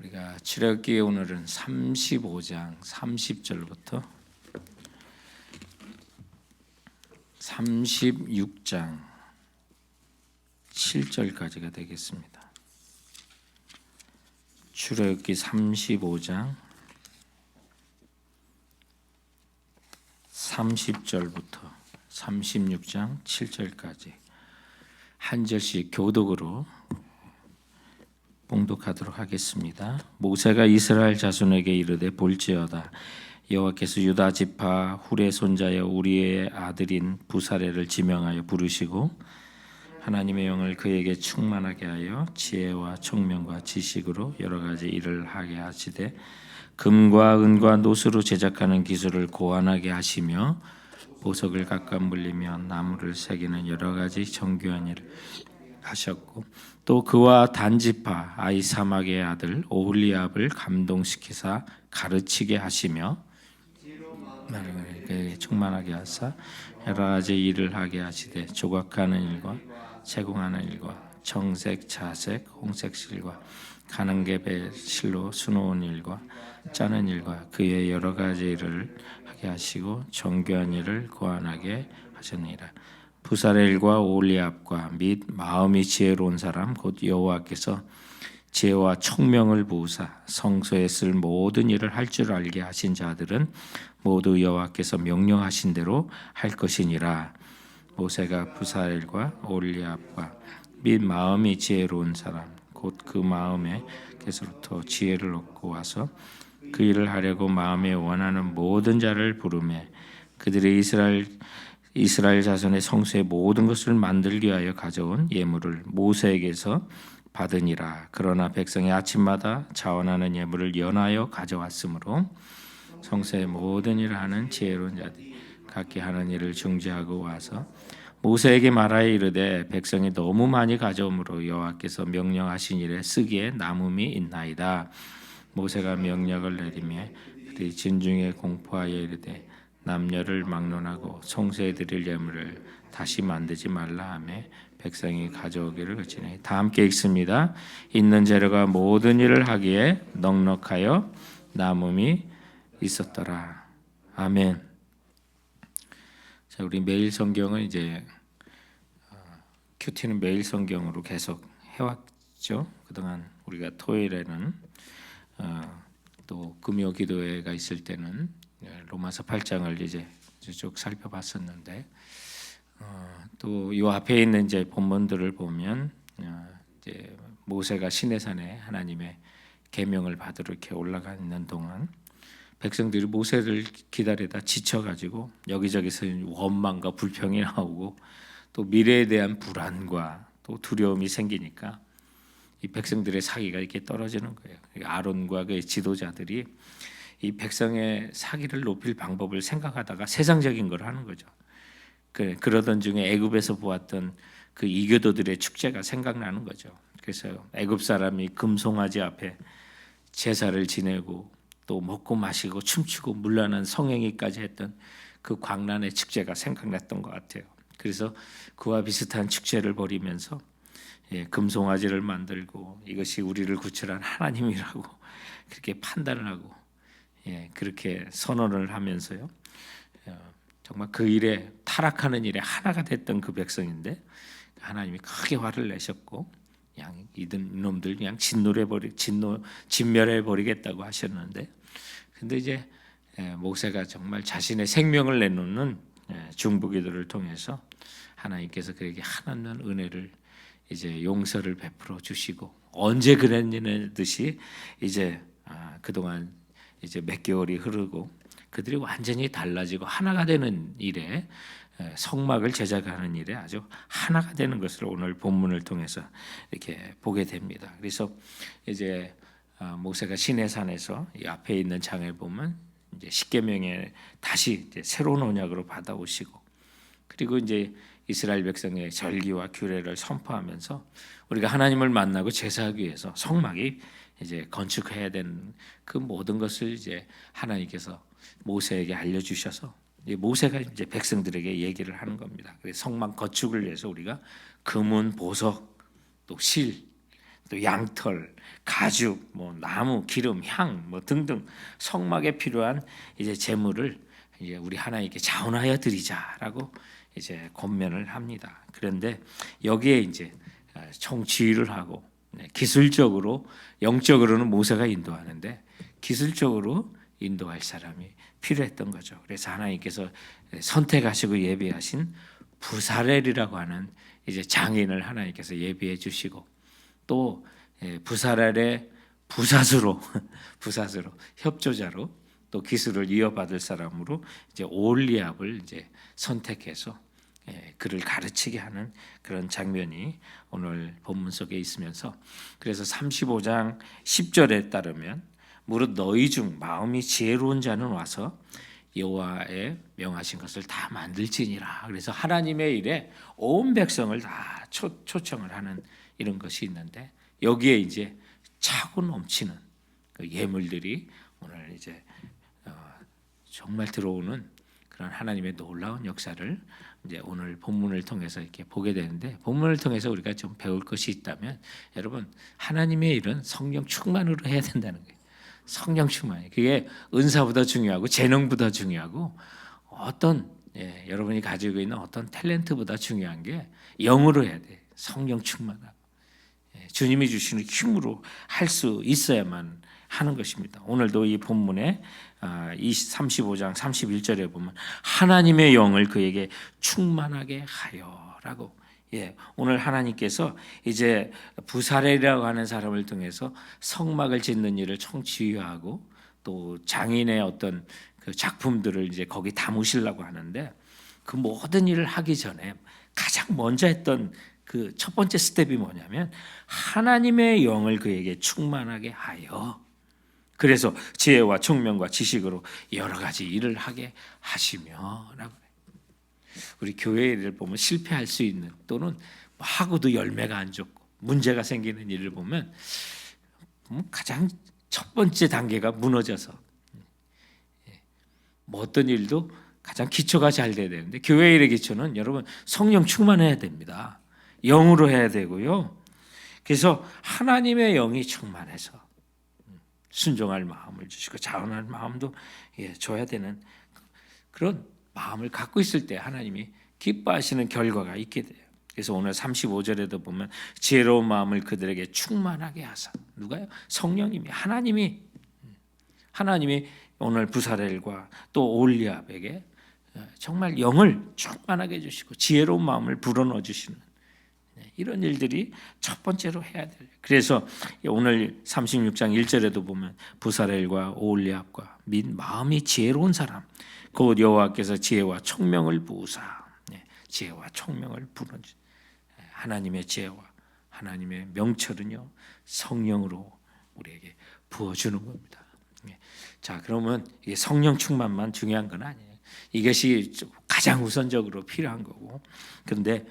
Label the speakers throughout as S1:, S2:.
S1: 우리가 출애굽기 오늘은 35장 30절부터 36장 7절까지가 되겠습니다. 출애굽기 35장 30절부터 36장 7절까지 한 절씩 교독으로 봉독하도록 하겠습니다. 모세가 이스라엘 자손에게 이르되 볼지어다 여호와께서 유다 지파 훌의 손자여 우리의 아들인 부사레를 지명하여 부르시고 하나님의 영을 그에게 충만하게 하여 지혜와 총명과 지식으로 여러 가지 일을 하게 하시되 금과 은과 노수로 제작하는 기술을 고안하게 하시며 보석을 각각 물리며 나무를 새기는 여러 가지 정교한 일을 하셨고 또 그와 단지파 아이사막의 아들 오홀리압을 감동시키사 가르치게 하시며 충만하게 하사 여러 가지 일을 하게 하시되 조각하는 일과 제공하는 일과 청색, 자색, 홍색 실과 가는 개 실로 수놓은 일과 짜는 일과 그의 여러 가지 일을 하게 하시고 정교한 일을 고안하게 하셨느니라. 부사렐과 오홀리압과 및 마음이 지혜로운 사람 곧 여호와께서 지혜와 총명을 부으사 성소에 쓸 모든 일을 할 줄 알게 하신 자들은 모두 여호와께서 명령하신 대로 할 것이니라. 모세가 부사렐과 오홀리압과 및 마음이 지혜로운 사람 곧 그 마음에게서부터 지혜를 얻고 와서 그 일을 하려고 마음에 원하는 모든 자를 부르매 그들이 이스라엘 자손의 성소의 모든 것을 만들기 위하여 가져온 예물을 모세에게서 받으니라. 그러나 백성이 아침마다 자원하는 예물을 연하여 가져왔으므로 성소의 모든 일을 하는 지혜로운 자들이 각기 하는 일을 중지하고 와서 모세에게 말하여 이르되 백성이 너무 많이 가져오므로 여호와께서 명령하신 일에 쓰기에 남음이 있나이다. 모세가 명령을 내리며 그들이 진중에 공포하여 이르되 남녀를 막론하고 성소에 드릴 예물을 다시 만들지 말라 하며 백성이 가져오기를 그치니 다 함께 읽습니다. 있는 재료가 모든 일을 하기에 넉넉하여 남음이 있었더라. 아멘. 자, 우리 매일 성경은 이제 큐티는 매일 성경으로 계속 해왔죠. 그동안 우리가 토요일에는 또 금요 기도회가 있을 때는 로마서 8장을 이제 쭉 살펴봤었는데 또 이 앞에 있는 이제 본문들을 보면 이제 모세가 시내산에 하나님의 계명을 받으러 이렇게 올라가 있는 동안 백성들이 모세를 기다리다 지쳐가지고 여기저기서 원망과 불평이 나오고 또 미래에 대한 불안과 또 두려움이 생기니까 이 백성들의 사기가 이렇게 떨어지는 거예요. 아론과 그의 지도자들이 이 백성의 사기를 높일 방법을 생각하다가 세상적인 걸 하는 거죠. 그러던 중에 애굽에서 보았던 그 이교도들의 축제가 생각나는 거죠. 그래서 애굽 사람이 금송아지 앞에 제사를 지내고 또 먹고 마시고 춤추고 물란한 성행위까지 했던 그 광란의 축제가 생각났던 것 같아요. 그래서 그와 비슷한 축제를 벌이면서 금송아지를 만들고 이것이 우리를 구출한 하나님이라고 그렇게 판단을 하고 그렇게 선언을 하면서요. 정말 그 일에 타락하는 일에 하나가 됐던 그 백성인데 하나님이 크게 화를 내셨고 이놈들 그냥 진멸해 버리겠다고 하셨는데 근데 이제 모세가 정말 자신의 생명을 내놓는 중보기도를 통해서 하나님께서 그에게 하나님 은혜를 이제 용서를 베풀어 주시고 언제 그랬냐는 듯이 이제 그동안 이제 몇 개월이 흐르고 그들이 완전히 달라지고 하나가 되는 일에 성막을 제작하는 일에 아주 하나가 되는 것을 오늘 본문을 통해서 이렇게 보게 됩니다. 그래서 이제 모세가 시내산에서 이 앞에 있는 장을 보면 이제 십계명에 다시 이제 새로운 언약으로 받아오시고 그리고 이제 이스라엘 백성의 절기와 규례를 선포하면서 우리가 하나님을 만나고 제사하기 위해서 성막이 이제 건축해야 되는 그 모든 것을 이제 하나님께서 모세에게 알려주셔서 모세가 이제 백성들에게 얘기를 하는 겁니다. 그래서 성막 건축을 위해서 우리가 금은 보석 또 실 또 양털, 가죽, 뭐 나무, 기름, 향, 뭐 등등 성막에 필요한 이제 제물을 이제 우리 하나님께 자원하여 드리자라고 이제 권면을 합니다. 그런데 여기에 이제 총지휘를 하고 기술적으로 영적으로는 모세가 인도하는데 기술적으로 인도할 사람이 필요했던 거죠. 그래서 하나님께서 선택하시고 예비하신 부사렐이라고 하는 이제 장인을 하나님께서 예비해 주시고 또 부사렐의 부사수로 협조자로 또 기술을 이어받을 사람으로 이제 올리압을 이제 선택해서 그를 가르치게 하는 그런 장면이 오늘 본문 속에 있으면서 그래서 35장 10절에 따르면 무릇 너희 중 마음이 지혜로운 자는 와서 여호와의 명하신 것을 다 만들지니라. 그래서 하나님의 일에 온 백성을 다 초청을 하는 이런 것이 있는데 여기에 이제 차고 넘치는 그 예물들이 오늘 이제 정말 들어오는 그런 하나님의 놀라운 역사를 이제 오늘 본문을 통해서 이렇게 보게 되는데 본문을 통해서 우리가 좀 배울 것이 있다면 여러분 하나님의 일은 성령 충만으로 해야 된다는 거예요. 성령 충만. 그게 은사보다 중요하고 재능보다 중요하고 어떤 여러분이 가지고 있는 어떤 탤런트보다 중요한 게 영으로 해야 돼. 성령 충만하고 주님이 주시는 힘으로 할 수 있어야만 하는 것입니다. 오늘도 이 본문에 35장 31절에 보면 하나님의 영을 그에게 충만하게 하여라고 오늘 하나님께서 이제 부사렐이라고 하는 사람을 통해서 성막을 짓는 일을 총지휘하고 또 장인의 어떤 그 작품들을 이제 거기 담으시려고 하는데 그 모든 일을 하기 전에 가장 먼저 했던 그 첫 번째 스텝이 뭐냐면 하나님의 영을 그에게 충만하게 하여 그래서 지혜와 총명과 지식으로 여러 가지 일을 하게 하시며라고. 우리 교회 일을 보면 실패할 수 있는 또는 하고도 열매가 안 좋고 문제가 생기는 일을 보면 가장 첫 번째 단계가 무너져서 뭐 어떤 일도 가장 기초가 잘 돼야 되는데 교회 일의 기초는 여러분 성령 충만해야 됩니다. 영으로 해야 되고요. 그래서 하나님의 영이 충만해서 순종할 마음을 주시고 자원할 마음도 줘야 되는 그런 마음을 갖고 있을 때 하나님이 기뻐하시는 결과가 있게 돼요. 그래서 오늘 35절에도 보면 지혜로운 마음을 그들에게 충만하게 하사 누가요? 성령님이 하나님이 오늘 부사렐과 또 올리압에게 정말 영을 충만하게 해주시고 지혜로운 마음을 불어넣어 주시는 이런 일들이 첫 번째로 해야 돼요. 그래서 오늘 36장 1절에도 보면 부사렐과 올리압과 및 마음이 지혜로운 사람 곧 여호와께서 지혜와 총명을 부으사 지혜와 총명을 부르는 하나님의 지혜와 하나님의 명철은요 성령으로 우리에게 부어주는 겁니다. 자 그러면 이게 성령 충만만 중요한 건 아니에요. 이것이 가장 우선적으로 필요한 거고 그런데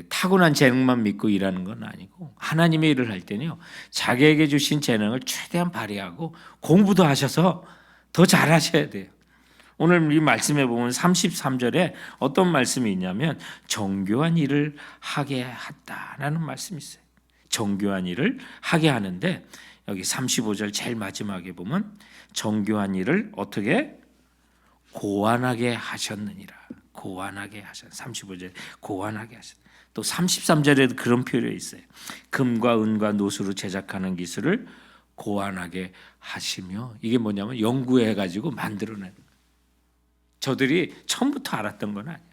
S1: 타고난 재능만 믿고 일하는 건 아니고 하나님의 일을 할 때는요 자기에게 주신 재능을 최대한 발휘하고 공부도 하셔서 더 잘하셔야 돼요. 오늘 이 말씀에 보면 33절에 어떤 말씀이 있냐면 정교한 일을 하게 했다라는 말씀이 있어요. 정교한 일을 하게 하는데 여기 35절 제일 마지막에 보면 정교한 일을 어떻게 고안하게 하셨느니라. 고안하게 하셨. 35절 고안하게 하셨. 또 33절에도 그런 표현이 있어요. 금과 은과 노수로 제작하는 기술을 고안하게 하시며 이게 뭐냐면 연구해 가지고 만들어낸 저들이 처음부터 알았던 건 아니에요.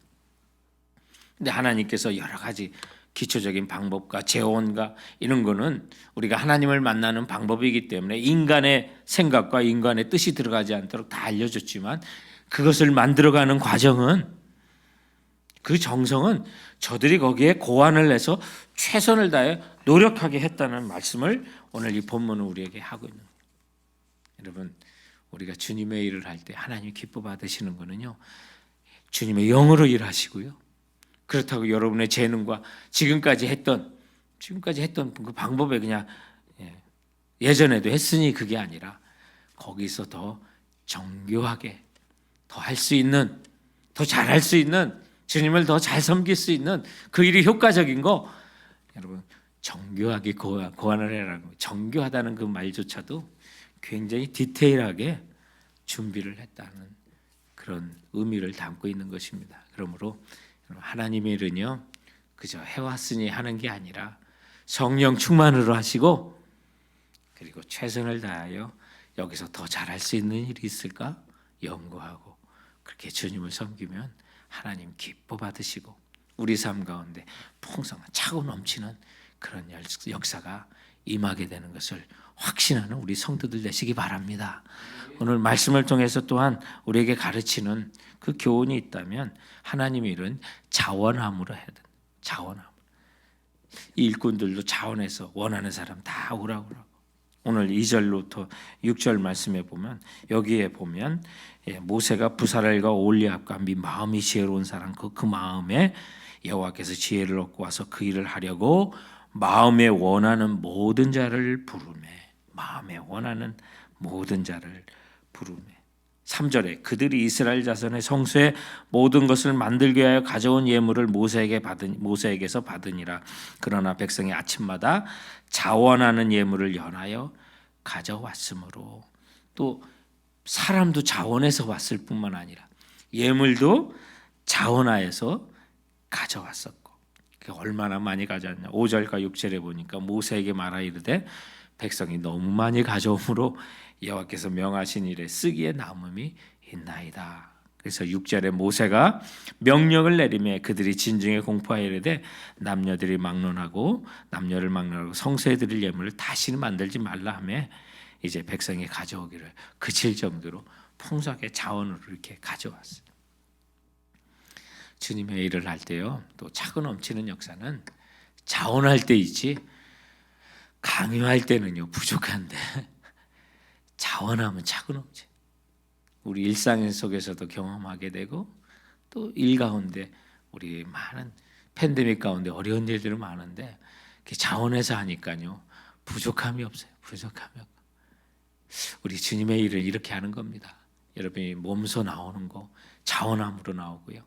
S1: 근데 하나님께서 여러 가지 기초적인 방법과 재원과 이런 거는 우리가 하나님을 만나는 방법이기 때문에 인간의 생각과 인간의 뜻이 들어가지 않도록 다 알려줬지만 그것을 만들어가는 과정은 그 정성은 저들이 거기에 고안을 해서 최선을 다해 노력하게 했다는 말씀을 오늘 이 본문은 우리에게 하고 있는 거예요. 여러분 우리가 주님의 일을 할 때 하나님 기뻐 받으시는 거는요 주님의 영으로 일하시고요 그렇다고 여러분의 재능과 지금까지 했던 그 방법에 그냥 예전에도 했으니 그게 아니라 거기서 더 정교하게 더 할 수 있는 더 잘할 수 있는 주님을 더 잘 섬길 수 있는 그 일이 효과적인 거 여러분 정교하게 고안을 해라는 거예요. 정교하다는 그 말조차도 굉장히 디테일하게 준비를 했다는 그런 의미를 담고 있는 것입니다. 그러므로 하나님의 일은요 그저 해왔으니 하는 게 아니라 성령 충만으로 하시고 그리고 최선을 다하여 여기서 더 잘할 수 있는 일이 있을까 연구하고 그렇게 주님을 섬기면 하나님 기뻐 받으시고 우리 삶 가운데 풍성한 차고 넘치는 그런 역사가 임하게 되는 것을 확신하는 우리 성도들 되시기 바랍니다. 오늘 말씀을 통해서 또한 우리에게 가르치는 그 교훈이 있다면 하나님의 일은 자원함으로 해야 된다. 자원함. 이 일꾼들도 자원해서 원하는 사람 다 오라고 그러고 오늘 2절부터 6절 말씀에 보면 여기에 보면 모세가 부사렐과 올리압과 및 마음이 지혜로운 사람 그 마음에 여호와께서 지혜를 얻고 와서 그 일을 하려고 마음에 원하는 모든 자를 부르매 마음에 원하는 모든 자를 부르매 3절에 그들이 이스라엘 자손의 성소에 모든 것을 만들게 하여 가져온 예물을 모세에게서 받으니라. 그러나 백성이 아침마다 자원하는 예물을 연하여 가져왔으므로 또 사람도 자원해서 왔을 뿐만 아니라 예물도 자원하여서 가져왔었고 얼마나 많이 가져왔냐. 5절과 6절에 보니까 모세에게 말하 이르되 백성이 너무 많이 가져오므로 여호와께서 명하신 일에 쓰기에 남음이 있나이다. 그래서 6절에 모세가 명령을 내리매 그들이 진중에 공포하여 이르되 남녀를 막론하고 성소에 드릴 예물을 다시는 만들지 말라 하며 이제 백성이 가져오기를 그칠 정도로 풍성하게 자원으로 이렇게 가져왔어요. 주님의 일을 할 때요 또 차고 넘치는 역사는 자원할 때이지 강요할 때는요 부족한데 자원하면 차고 넘쳐. 우리 일상 속에서도 경험하게 되고 또 일 가운데 우리 많은 팬데믹 가운데 어려운 일들이 많은데 자원해서 하니까요 부족함이 없어요. 부족함이 없고 우리 주님의 일을 이렇게 하는 겁니다. 여러분이 몸소 나오는 거 자원함으로 나오고요.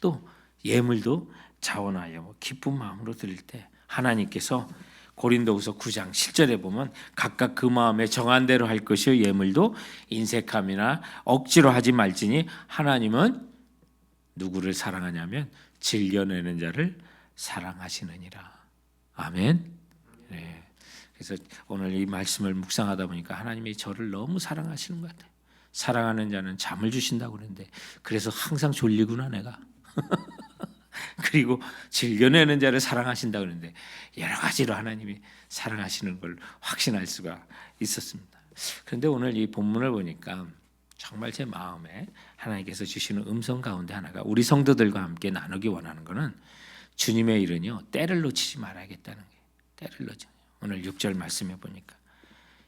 S1: 또 예물도 자원하여 기쁜 마음으로 드릴 때 하나님께서 고린도후서 9장 10절에 보면 각각 그 마음에 정한 대로 할 것이요 예물도 인색함이나 억지로 하지 말지니 하나님은 누구를 사랑하냐면 즐겨내는 자를 사랑하시느니라. 아멘. 네. 그래서 오늘 이 말씀을 묵상하다 보니까 하나님이 저를 너무 사랑하시는 것 같아요. 사랑하는 자는 잠을 주신다고 그러는데 그래서 항상 졸리구나 내가. 그리고 즐겨내는 자를 사랑하신다고 그러는데 여러 가지로 하나님이 사랑하시는 걸 확신할 수가 있었습니다. 그런데 오늘 이 본문을 보니까 정말 제 마음에 하나님께서 주시는 음성 가운데 하나가 우리 성도들과 함께 나누기 원하는 것은 주님의 일은요 때를 놓치지 말아야겠다는 거예요. 때를 놓치지. 오늘 6절 말씀해 보니까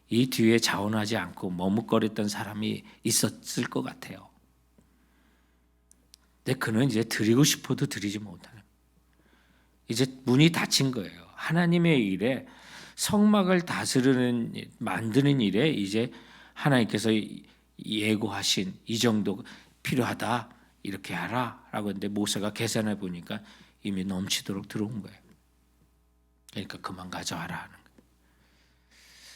S1: 이 뒤에 자원하지 않고 머뭇거렸던 사람이 있었을 것 같아요. 근데 그는 이제 드리고 싶어도 드리지 못하는 이제 문이 닫힌 거예요. 하나님의 일에 성막을 다스리는 만드는 일에 이제 하나님께서 예고하신 이 정도 필요하다 이렇게 하라라고 했는데 모세가 계산해 보니까 이미 넘치도록 들어온 거예요. 그러니까 그만 가져와라 하는 거예요.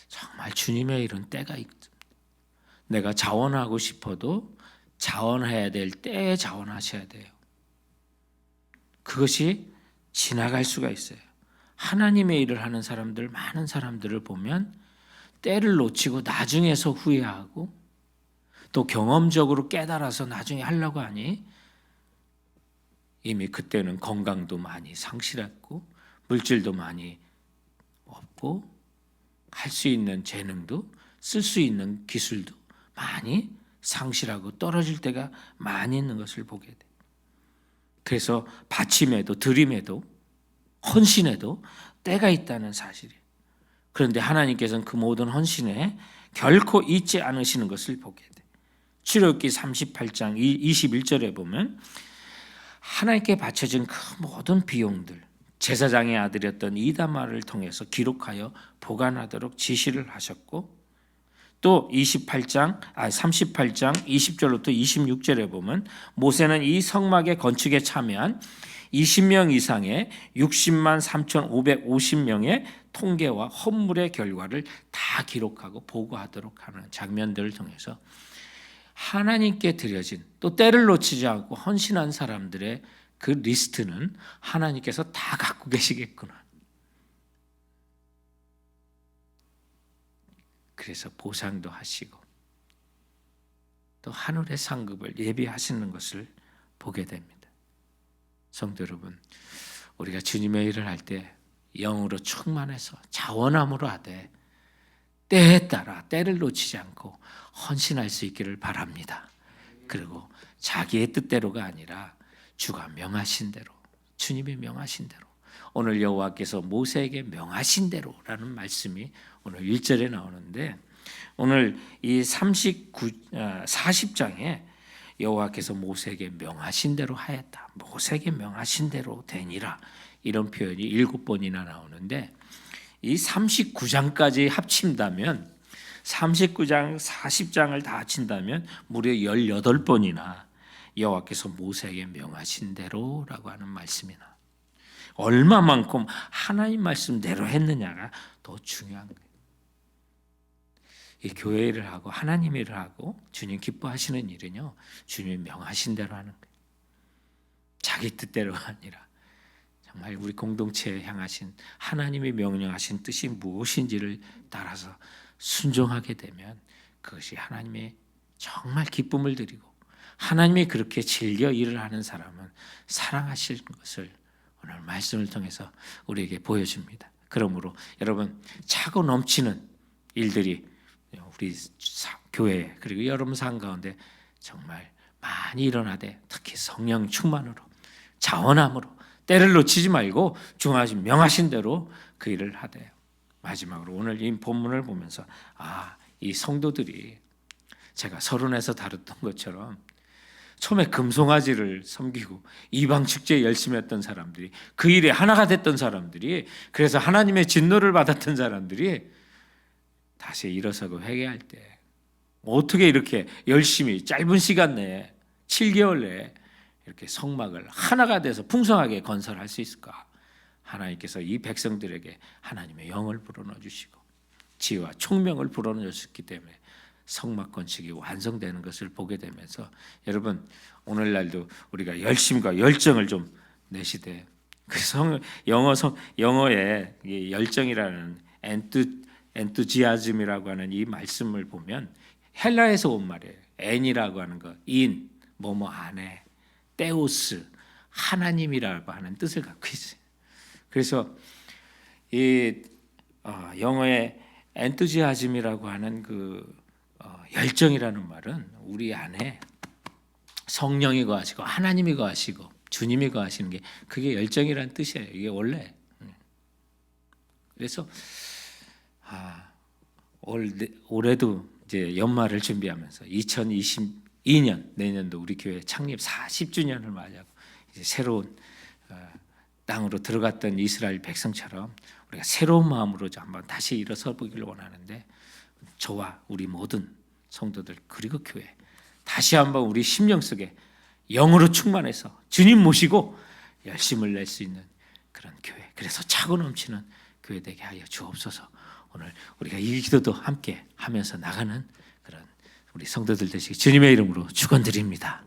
S1: 정말 주님의 일은 때가 있습니다. 내가 자원하고 싶어도 자원해야 될 때에 자원하셔야 돼요. 그것이 지나갈 수가 있어요. 하나님의 일을 하는 사람들 많은 사람들을 보면 때를 놓치고 나중에서 후회하고 또 경험적으로 깨달아서 나중에 하려고 하니 이미 그때는 건강도 많이 상실했고 물질도 많이 없고 할 수 있는 재능도 쓸 수 있는 기술도 많이 상실하고 떨어질 때가 많이 있는 것을 보게 돼. 그래서 바침에도 드림에도 헌신에도 때가 있다는 사실이에요. 그런데 하나님께서는 그 모든 헌신에 결코 잊지 않으시는 것을 보게 돼. 출애굽기 38장 21절에 보면 하나님께 바쳐진 그 모든 비용들 제사장의 아들이었던 이다말을 통해서 기록하여 보관하도록 지시를 하셨고 또 38장 20절부터 26절에 보면 모세는 이 성막의 건축에 참여한 20명 이상의 60만 3,550명의 통계와 헌물의 결과를 다 기록하고 보고하도록 하는 장면들을 통해서 하나님께 드려진, 또 때를 놓치지 않고 헌신한 사람들의 그 리스트는 하나님께서 다 갖고 계시겠구나. 그래서 보상도 하시고 또 하늘의 상급을 예비하시는 것을 보게 됩니다. 성도 여러분, 우리가 주님의 일을 할 때 영으로 충만해서 자원함으로 하되 때에 따라 때를 놓치지 않고 헌신할 수 있기를 바랍니다. 그리고 자기의 뜻대로가 아니라 주가 명하신 대로, 주님이 명하신 대로, 오늘 여호와께서 모세에게 명하신 대로라는 말씀이 오늘 1절에 나오는데, 오늘 이 40장에 여호와께서 모세에게 명하신 대로 하였다, 모세에게 명하신 대로 되니라, 이런 표현이 7번이나 나오는데, 이 39장까지 합친다면, 39장, 40장을 다 합친다면 무려 18번이나 여호와께서 모세에게 명하신 대로라고 하는 말씀이나, 얼마만큼 하나님 말씀대로 했느냐가 더 중요한 거예요. 이 교회 일을 하고 하나님 일을 하고 주님 기뻐하시는 일은요, 주님이 명하신 대로 하는 거예요. 자기 뜻대로가 아니라 정말 우리 공동체에 향하신 하나님이 명령하신 뜻이 무엇인지를 따라서 순종하게 되면 그것이 하나님의 정말 기쁨을 드리고, 하나님이 그렇게 즐겨 일을 하는 사람은 사랑하실 것을 오늘 말씀을 통해서 우리에게 보여줍니다. 그러므로 여러분, 차고 넘치는 일들이 우리 교회 그리고 여러분 삶 가운데 정말 많이 일어나되, 특히 성령 충만으로 자원함으로 때를 놓치지 말고 중하신 명하신 대로 그 일을 하되, 마지막으로 오늘 이 본문을 보면서 이 성도들이 제가 서론에서 다뤘던 것처럼 처음에 금송아지를 섬기고 이방 축제에 열심히 했던 사람들이, 그 일에 하나가 됐던 사람들이, 그래서 하나님의 진노를 받았던 사람들이 다시 일어서고 회개할 때 어떻게 이렇게 열심히 짧은 시간 내에 7개월 내에 이렇게 성막을 하나가 돼서 풍성하게 건설할 수 있을까? 하나님께서 이 백성들에게 하나님의 영을 불어넣어 주시고 지혜와 총명을 불어넣어 주셨기 때문에 성막 건축이 완성되는 것을 보게 되면서, 여러분 오늘날도 우리가 열심과 열정을 좀 내시되, 그 영어의 이 열정이라는 엔투지아즘이라고 하는 이 말씀을 보면 헬라에서 온 말이에요. 엔이라고 하는 거, 인, 뭐뭐 안에, 테오스, 하나님이라고 하는 뜻을 갖고 있어요. 그래서 이 영어의 엔투지아즘이라고 하는 그 열정이라는 말은 우리 안에 성령이 거하시고 하나님이 거하시고 주님이 거하시는 게, 그게 열정이라는 뜻이에요. 이게 원래. 그래서 올해도 이제 연말을 준비하면서 2022년 내년도 우리 교회 창립 40주년을 맞이하고 이제 새로운 땅으로 들어갔던 이스라엘 백성처럼 우리가 새로운 마음으로 한번 다시 일어서 보기를 원하는데, 저와 우리 모든 성도들 그리고 교회 다시 한번 우리 심령 속에 영으로 충만해서 주님 모시고 열심을 낼 수 있는 그런 교회, 그래서 차고 넘치는 교회 되게 하여 주옵소서. 오늘 우리가 이 기도도 함께 하면서 나가는 그런 우리 성도들 되시기 주님의 이름으로 축원드립니다.